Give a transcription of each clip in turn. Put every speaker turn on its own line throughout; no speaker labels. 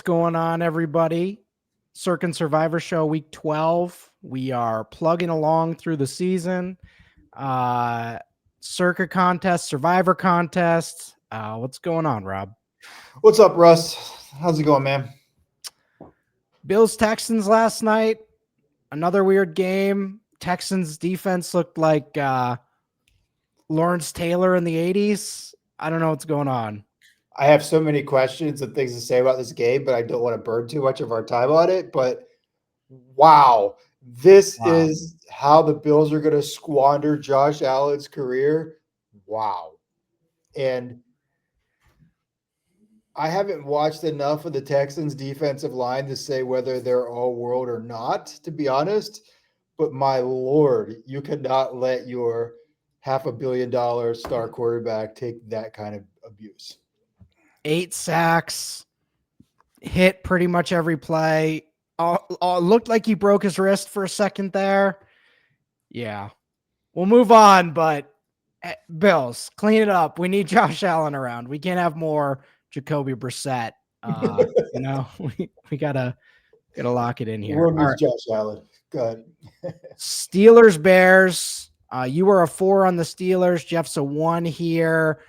going on, everybody? Circa Survivor Show Week 12. We are plugging along through the season. Circa contest, Survivor contest. What's going on, Rob?
What's up, Russ? How's it going, man?
Bills Texans last night. Another weird game. Texans defense looked like Lawrence Taylor in the 80s. I don't know what's going on.
I have so many questions and things to say about this game, but I don't want to burn too much of our time on it. But wow, this is how the Bills are going to squander Josh Allen's career. Wow. And I haven't watched enough of the Texans defensive line to say whether they're all world or not, to be honest. But my Lord, you cannot let your $500 million star quarterback take that kind of abuse.
8 sacks, hit pretty much every play. Looked like he broke his wrist for a second there. Yeah. We'll move on, but Bills, clean it up. We need Josh Allen around. We can't have more Jacoby Brissett. We gotta lock it in here.
World needs Josh Allen. Go ahead.
Steelers, Bears. You were a 4 on the Steelers. Jeff's a 1 here.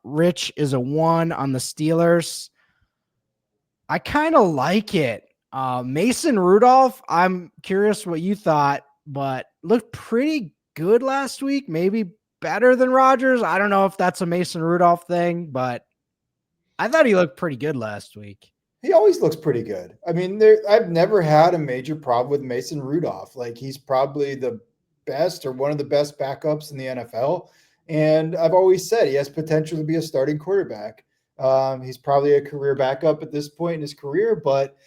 Rich is a 1 on the Steelers. I kind of like it. Mason Rudolph, I'm curious what you thought, but looked pretty good last week. Maybe better than Rodgers. I don't know if that's a Mason Rudolph thing, but I thought he looked pretty good last week.
He always looks pretty good. I mean, I've never had a major problem with Mason Rudolph. Like, he's probably the best or one of the best backups in the NFL. And I've always said he has potential to be a starting quarterback. He's probably a career backup at this point in his career, but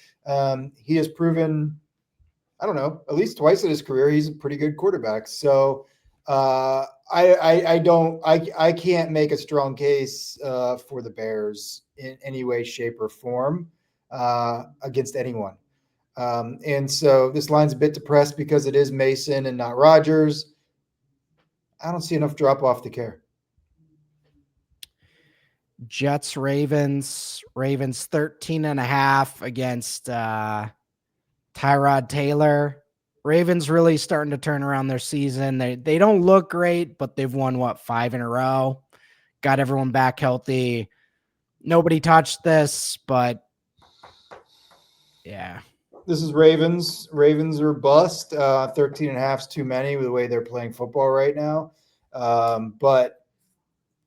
he has proven, I don't know, at least twice in his career, he's a pretty good quarterback. So I can't make a strong case for the Bears in any way, shape, or form against anyone. And so this line's a bit depressed because it is Mason and not Rodgers. I don't see enough drop off to care.
Jets, Ravens 13.5 against Tyrod Taylor. Ravens really starting to turn around their season. They don't look great, but they've won 5 in a row. Got everyone back healthy. Nobody touched this, but yeah.
This is Ravens. Ravens are bust. 13.5 is too many with the way they're playing football right now. But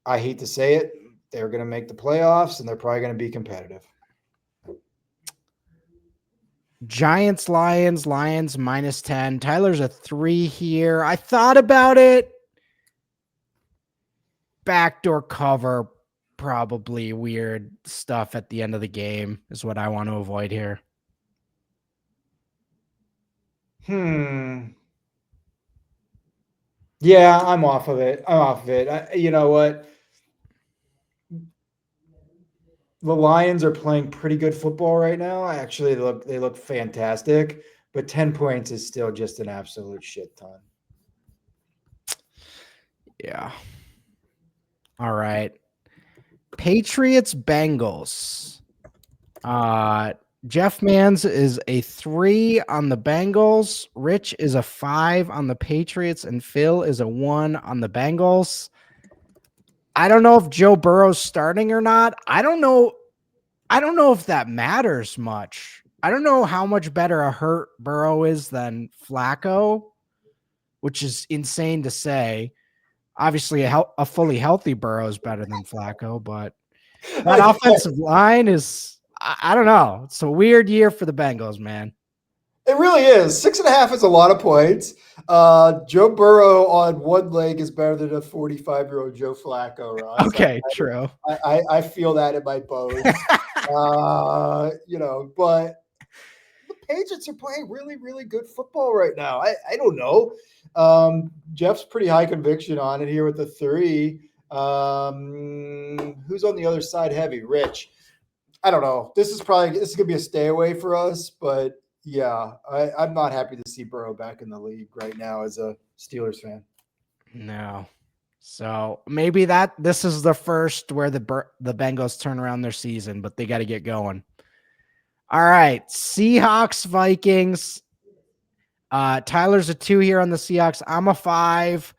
I hate to say it, they're going to make the playoffs and they're probably going to be competitive.
Giants, Lions -10. Tyler's a 3 here. I thought about it. Backdoor cover, probably weird stuff at the end of the game is what I want to avoid here.
Yeah, I'm off of it. You know what? The Lions are playing pretty good football right now. Actually, they look fantastic, but 10 points is still just an absolute shit ton.
Yeah. All right. Patriots, Bengals. Jeff Mans is a 3 on the Bengals. Rich is a 5 on the Patriots, and Phil is a 1 on the Bengals. I don't know if Joe Burrow's starting or not. I don't know if that matters much. I don't know how much better a hurt Burrow is than Flacco, which is insane to say. Obviously, a fully healthy Burrow is better than Flacco, but that offensive line is, I don't know. It's a weird year for the Bengals, man.
It really is. 6.5 is a lot of points. Joe Burrow on one leg is better than a 45-year-old Joe Flacco, Ross.
Okay, true.
I feel that in my bones. But the Patriots are playing really, really good football right now. I don't know. Jeff's pretty high conviction on it here with the 3. Who's on the other side heavy? Rich. I don't know. This is going to be a stay away for us, but yeah, I'm not happy to see Burrow back in the league right now as a Steelers fan.
No. So maybe this is the first where the Bengals turn around their season, but they got to get going. All right. Seahawks, Vikings. Tyler's a 2 here on the Seahawks. I'm a 5.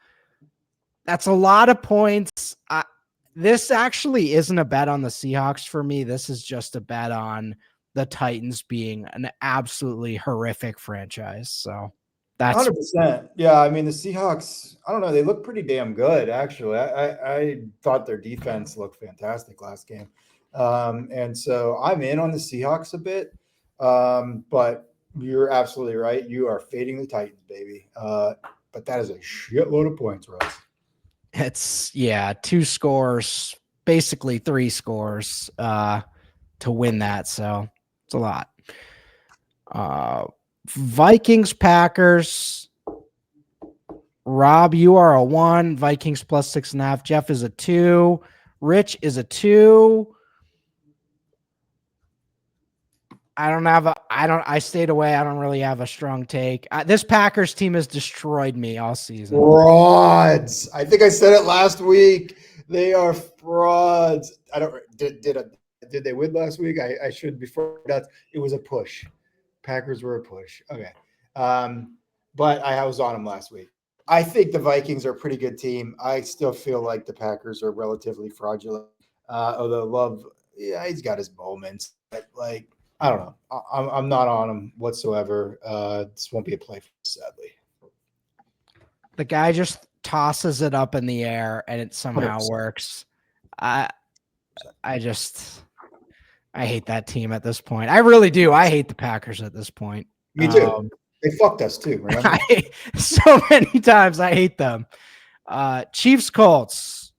That's a lot of points. This actually isn't a bet on the Seahawks for me. This is just a bet on the Titans being an absolutely horrific franchise. So that's
100%. Yeah, I mean the Seahawks. I don't know. They look pretty damn good, actually. I thought their defense looked fantastic last game, and so I'm in on the Seahawks a bit. But you're absolutely right. You are fading the Titans, baby. But that is a shitload of points, Russ.
it's 2 scores, basically 3 scores to win that. So it's a lot. Vikings, Packers. Rob, you are a 1. Vikings plus 6.5. Jeff is a 2. Rich is a 2. I stayed away. I don't really have a strong take. This Packers team has destroyed me all season.
Frauds. I think I said it last week. They are frauds. I don't did they win last week? I should before that. It was a push. Packers were a push. Okay. But I was on them last week. I think the Vikings are a pretty good team. I still feel like the Packers are relatively fraudulent. Although Love, yeah, he's got his moments. But like, I don't know. I'm not on him whatsoever. This won't be a play for us, sadly.
The guy just tosses it up in the air and it somehow
100%.
works. I hate that team at this point. I really do. I hate the Packers at this point.
Me too. They fucked us too, remember?
So many times I hate them. Chiefs, Colts.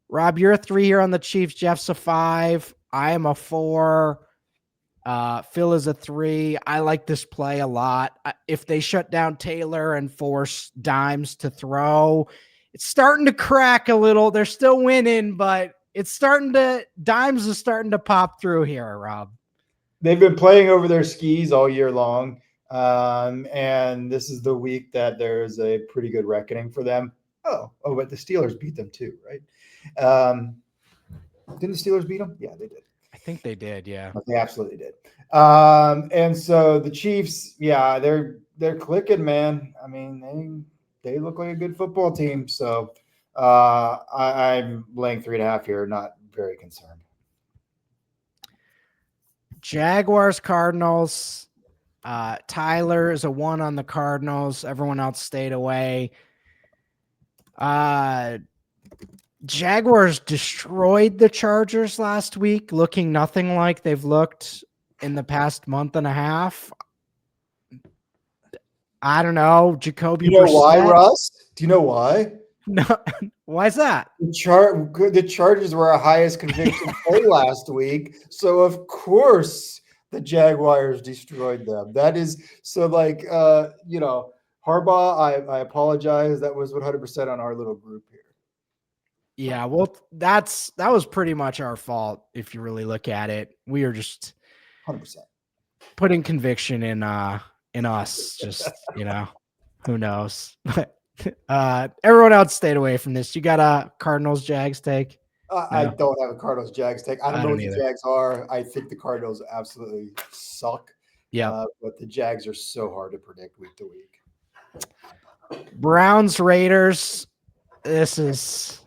Rob, you're a 3 here on the Chiefs. Jeff's a 5. I am a 4. Phil is a 3. I like this play a lot. If they shut down Taylor and force Dimes to throw, it's starting to crack a little. They're still winning, but Dimes is starting to pop through here, Rob.
They've been playing over their skis all year long. And this is the week that there's a pretty good reckoning for them. But the Steelers beat them too, right? Didn't the Steelers beat them? Yeah, they did.
I think they did, yeah.
They absolutely did. And so the Chiefs, yeah, they're clicking, man. I mean, they look like a good football team. So I'm laying 3.5 here, not very concerned.
Jaguars, Cardinals. Tyler is a 1 on the Cardinals. Everyone else stayed away. Jaguars destroyed the Chargers last week, looking nothing like they've looked in the past month and a half. I don't know. Jacoby.
You know why, Russ? Do you know why?
No. Why is that?
The Chargers were our highest conviction play last week, so of course the Jaguars destroyed them. That is so like Harbaugh. I apologize. That was 100% on our little group here.
Yeah, well, that was pretty much our fault if you really look at it. We were just
100%
putting conviction in us. Just who knows? Everyone else stayed away from this. You got a Cardinals Jags take?
No? I don't have a Cardinals Jags take. I don't know what the Jags are. I think the Cardinals absolutely suck.
Yeah,
but the Jags are so hard to predict week to week.
Browns Raiders. This is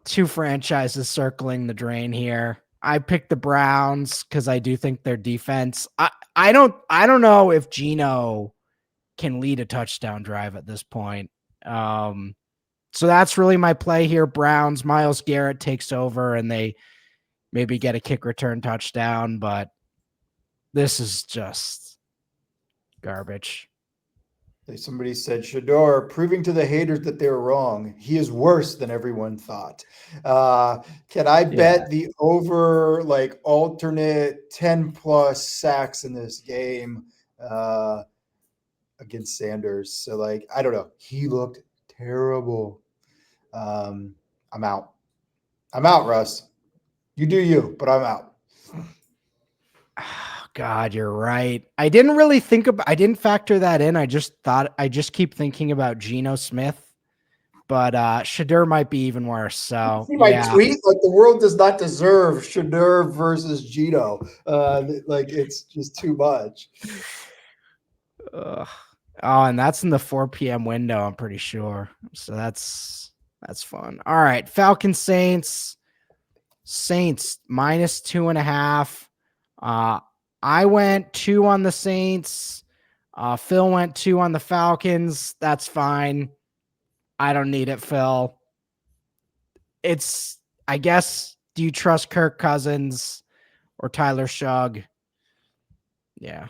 2 franchises circling the drain here. I picked the Browns because I do think their defense. I don't know if Geno can lead a touchdown drive at this point. So that's really my play here. Browns, Myles Garrett takes over and they maybe get a kick return touchdown, but this is just garbage.
Somebody said, Shador, proving to the haters that they were wrong. He is worse than everyone thought. Can I bet the over alternate 10 plus sacks in this game against Sanders? So I don't know. He looked terrible. I'm out. I'm out, Russ. You do you, but I'm out.
God, you're right. I didn't factor that in. I just keep thinking about Geno Smith but Shadur might be even worse. So
See my
yeah.
tweet? Like the world does not deserve Shadur versus Gito. Like it's just too much.
Ugh. Oh, and that's in the 4 p.m. window, I'm pretty sure. So that's fun. All right. Falcon Saints. Saints minus 2.5. I went 2 on the Saints. Phil went 2 on the Falcons. That's fine. I don't need it, Phil. It's, I guess, do you trust Kirk Cousins or Tyler Shugg? Yeah.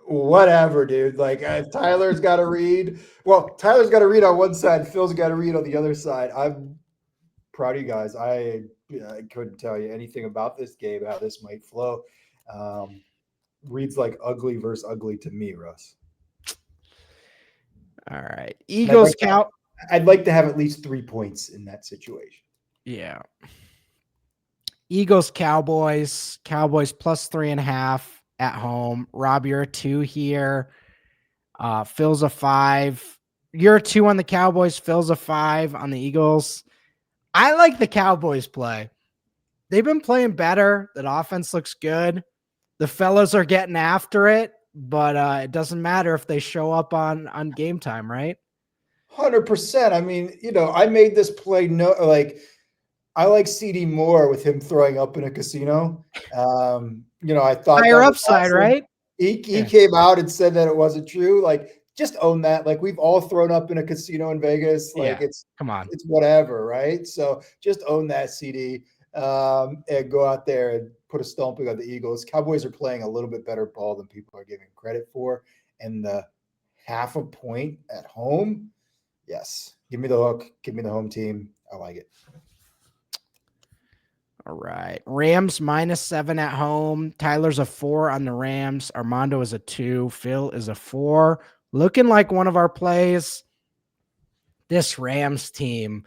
Whatever, dude. Like if Tyler's got to read. Well, Tyler's got to read on one side. Phil's got to read on the other side. I'm proud of you guys. I couldn't tell you anything about this game, how this might flow. Reads like ugly versus ugly to me, Russ.
All right.
And I'd
Eagles
like to,
count.
I'd like to have at least 3 points in that situation.
Yeah. Eagles, Cowboys. Cowboys plus 3.5 at home. Rob, you're a 2 here. Phil's a 5. You're a 2 on the Cowboys. Phil's a 5 on the Eagles. I like the Cowboys play. They've been playing better. That offense looks good. The fellas are getting after it, but it doesn't matter if they show up on game time, right?
100%. I mean, I made this play I like CD Moore with him throwing up in a casino. I thought
Higher
that was
upside,
awesome.
right?
He
Yeah.
came out and said that it wasn't true. Like, just own that. Like, we've all thrown up in a casino in Vegas. Like,
Yeah. Come on.
it's whatever, right? So just own that, CD, and go out there and put a stomping on the Eagles. Cowboys are playing a little bit better ball than people are giving credit for, and the half a point at home. Yes, give me the hook. Give me the home team. I like it.
All right. Rams minus 7 at home. Tyler's a 4 on the Rams. Armando is a 2. Phil is a 4. Looking like one of our plays. This Rams team,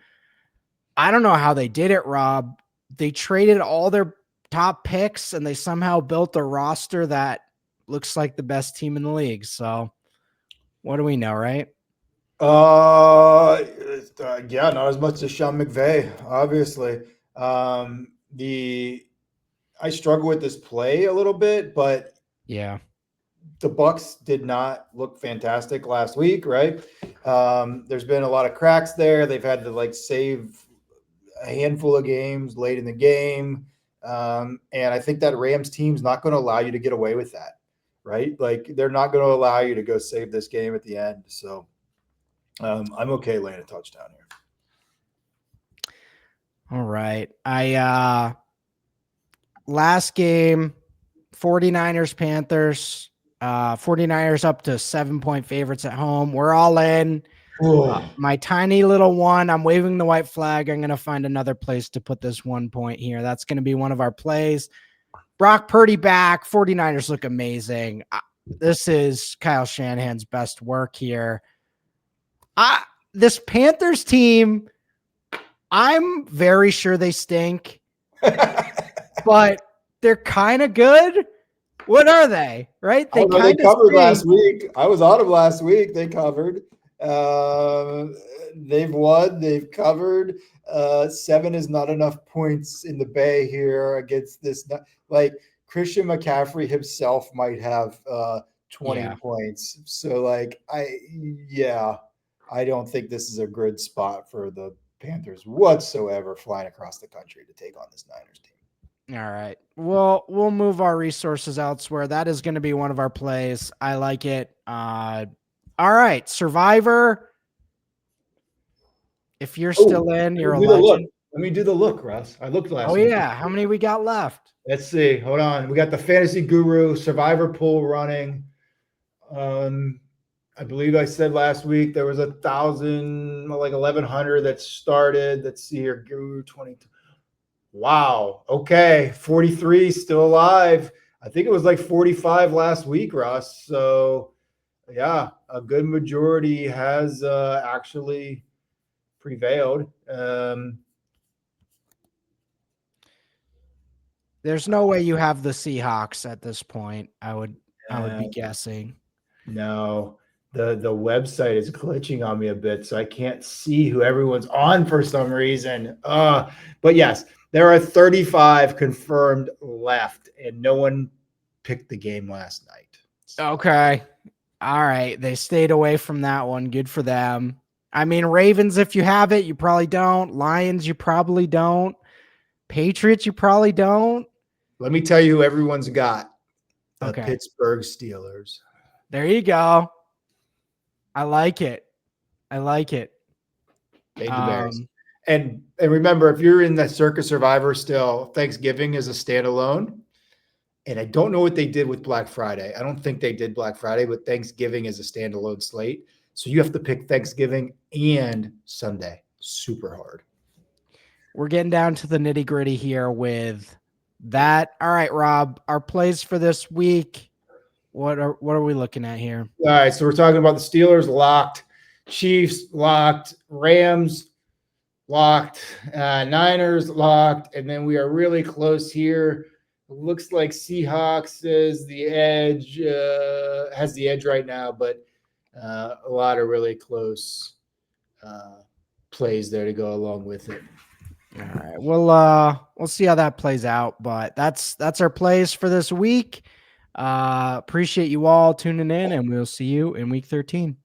I don't know how they did it, Rob. They traded all their top picks and they somehow built a roster that looks like the best team in the league. So what do we know, right?
Yeah, not as much as Sean McVay, obviously. The I struggle with this play a little bit, but
Yeah.
the Bucks did not look fantastic last week, right? There's been a lot of cracks there. They've had to save a handful of games late in the game. And I think that Rams team's not going to allow you to get away with that, right? Like they're not going to allow you to go save this game at the end. So I'm okay laying a touchdown here.
All right. Last game, 49ers, Panthers. 49ers up to 7-point favorites at home. We're all in. My tiny little one. I'm waving the white flag. I'm going to find another place to put this 1 point here. That's going to be one of our plays. Brock Purdy back. 49ers look amazing. This is Kyle Shanahan's best work here. This Panthers team, I'm very sure they stink, but they're kind of good. What are they? Right? They
they covered last week. I was on them last week. They covered. They've won. They've covered. 7 is not enough points in the Bay here against this. Like Christian McCaffrey himself might have 20 points. So I don't think this is a good spot for the Panthers whatsoever flying across the country to take on this Niners team.
All right. Well, we'll move our resources elsewhere. That is going to be one of our plays. I like it. All right. Survivor. If you're still in, you're a legend.
Let me do the look, Russ. I looked last
week. Oh, yeah. How many we got left?
Let's see. Hold on. We got the Fantasy Guru Survivor pool running. I believe I said last week there was 1,100 that started. Let's see here. Guru 22. Wow. Okay. 43 still alive. I think it was 45 last week, Russ. So, yeah, a good majority has actually prevailed.
There's no way you have the Seahawks at this point. I would be guessing.
No. the website is glitching on me a bit, so I can't see who everyone's on for some reason. But yes, there are 35 confirmed left, and no one picked the game last night. So.
Okay. All right. They stayed away from that one. Good for them. I mean, Ravens, if you have it, you probably don't. Lions, you probably don't. Patriots, you probably don't.
Let me tell you who everyone's got. The
Okay.
Pittsburgh Steelers.
There you go. I like it. I like it.
Fade the Bears. And remember, if you're in the Circa Survivor still, Thanksgiving is a standalone. And I don't know what they did with Black Friday. I don't think they did Black Friday, but Thanksgiving is a standalone slate. So you have to pick Thanksgiving and Sunday. Super hard.
We're getting down to the nitty gritty here with that. All right, Rob, our plays for this week. What are we looking at here?
All right, so we're talking about the Steelers locked, Chiefs locked, Rams locked, Niners locked, and then we are really close here. It looks like Seahawks is the edge, has the edge right now, but a lot of really close plays there to go along with it.
All right, we'll see how that plays out, but that's our plays for this week. Appreciate you all tuning in, and we'll see you in week 13.